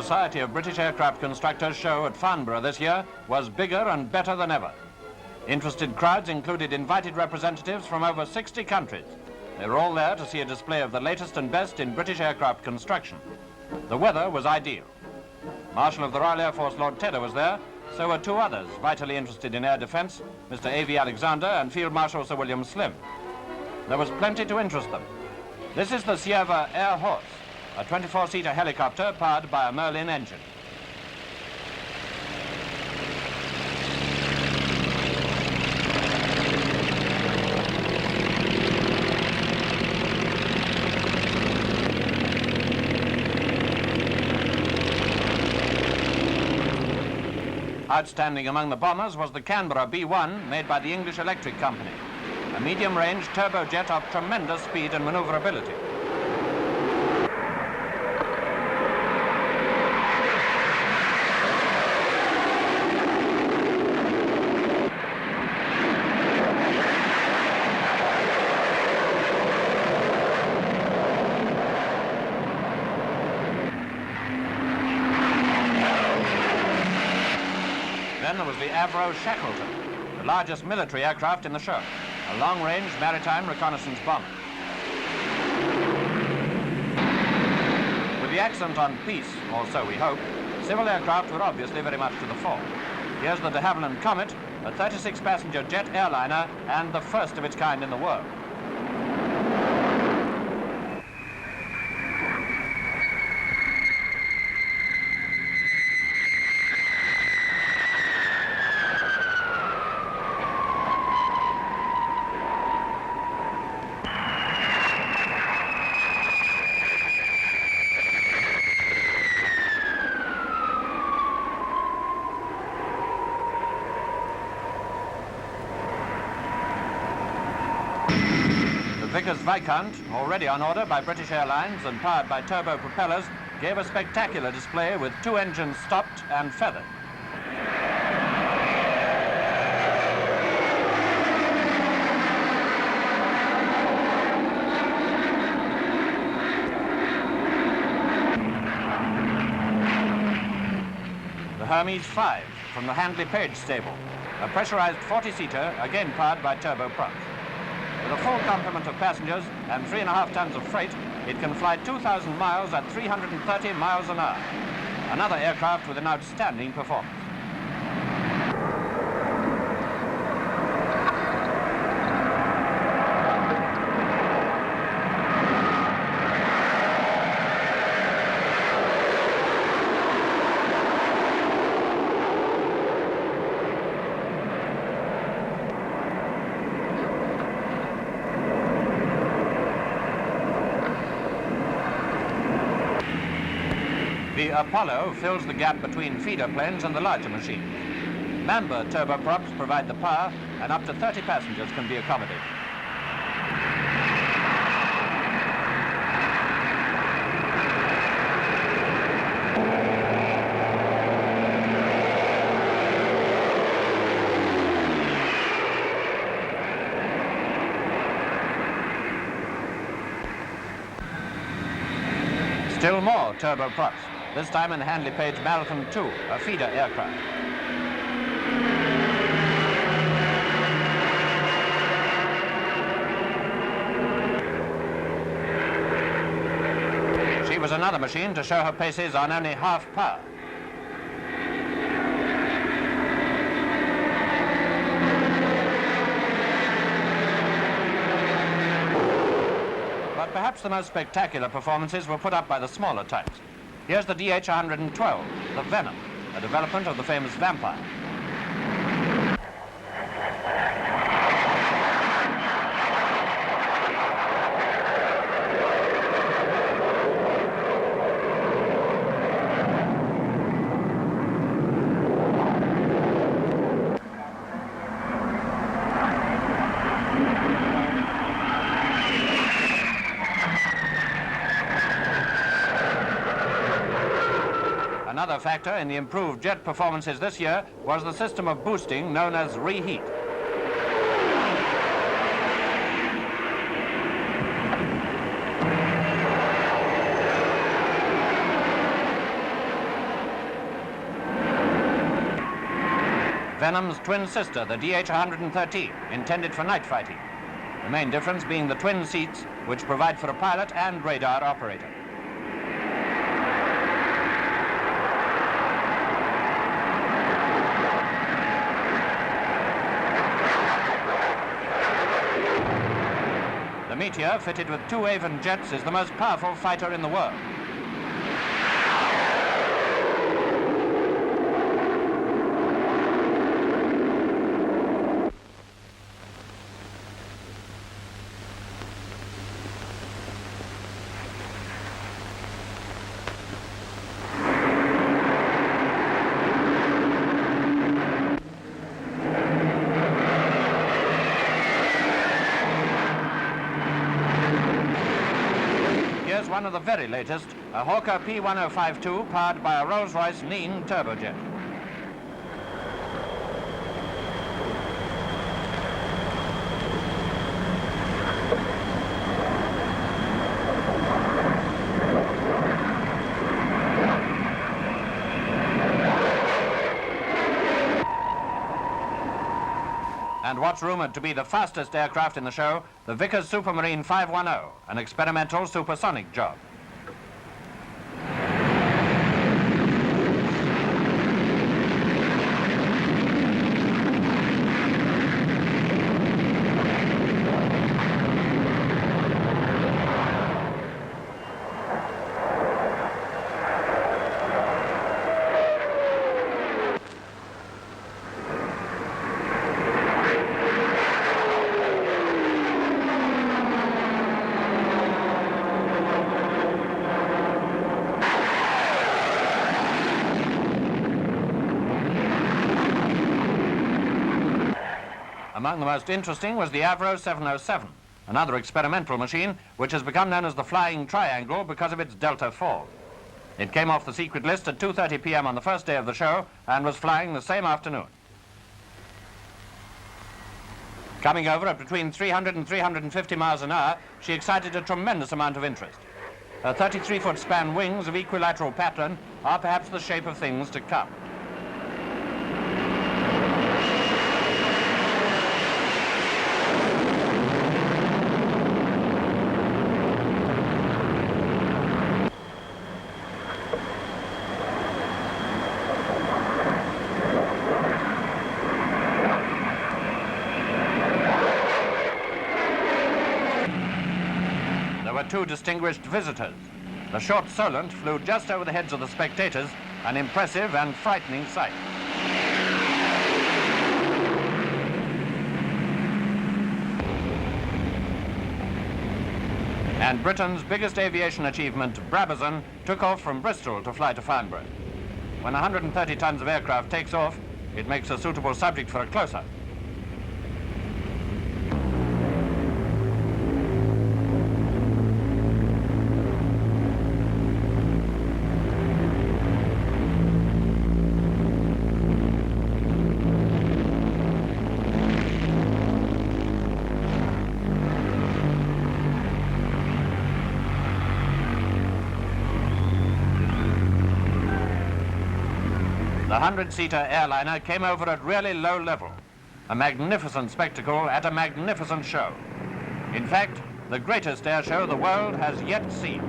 Society of British Aircraft Constructors show at Farnborough this year was bigger and better than ever. Interested crowds included invited representatives from over 60 countries. They were all there to see a display of the latest and best in British aircraft construction. The weather was ideal. Marshal of the Royal Air Force Lord Tedder was there, so were two others vitally interested in air defence, Mr. A.V. Alexander and Field Marshal Sir William Slim. There was plenty to interest them. This is the Cierva Air Horse, a 24-seater helicopter powered by a Merlin engine. Outstanding among the bombers was the Canberra B-1 made by the English Electric Company, a medium-range turbojet of tremendous speed and maneuverability. Then there was the Avro Shackleton, the largest military aircraft in the show, a long-range maritime reconnaissance bomber. With the accent on peace, or so we hope, civil aircraft were obviously very much to the fore. Here's the Havilland Comet, a 36-passenger jet airliner and the first of its kind in the world. The Vickers Viscount, already on order by British Airlines and powered by turbo propellers, gave a spectacular display with two engines stopped and feathered. The Hermes 5 from the Handley Page stable, a pressurized 40-seater, again powered by turboprop. With a full complement of passengers and 3.5 tons of freight, it can fly 2,000 miles at 330 miles an hour. Another aircraft with an outstanding performance. The Apollo fills the gap between feeder planes and the larger machines. Member turboprops provide the power, and up to 30 passengers can be accommodated. Still more turboprops, this time in Handley Page Marathon 2, a feeder aircraft. She was another machine to show her paces on only half power. But perhaps the most spectacular performances were put up by the smaller types. Here's the DH-112, the Venom, a development of the famous Vampire. Another factor in the improved jet performances this year was the system of boosting known as reheat. Venom's twin sister, the DH-113, intended for night fighting. The main difference being the twin seats, which provide for a pilot and radar operator. The Meteor, fitted with 2 Avon jets, is the most powerful fighter in the world. Here's one of the very latest, a Hawker P1052 powered by a Rolls-Royce Neen turbojet. And what's rumoured to be the fastest aircraft in the show, the Vickers Supermarine 510, an experimental supersonic job. Among the most interesting was the Avro 707, another experimental machine which has become known as the Flying Triangle because of its delta fall. It came off the secret list at 2:30 p.m. on the first day of the show and was flying the same afternoon. Coming over at between 300 and 350 miles an hour, she excited a tremendous amount of interest. Her 33-foot span wings of equilateral pattern are perhaps the shape of things to come. There were 2 distinguished visitors. The short Solent flew just over the heads of the spectators, an impressive and frightening sight. And Britain's biggest aviation achievement, Brabazon, took off from Bristol to fly to Farnborough. When 130 tons of aircraft takes off, it makes a suitable subject for a close-up. The 100-seater airliner came over at really low level, a magnificent spectacle at a magnificent show. In fact, the greatest air show the world has yet seen.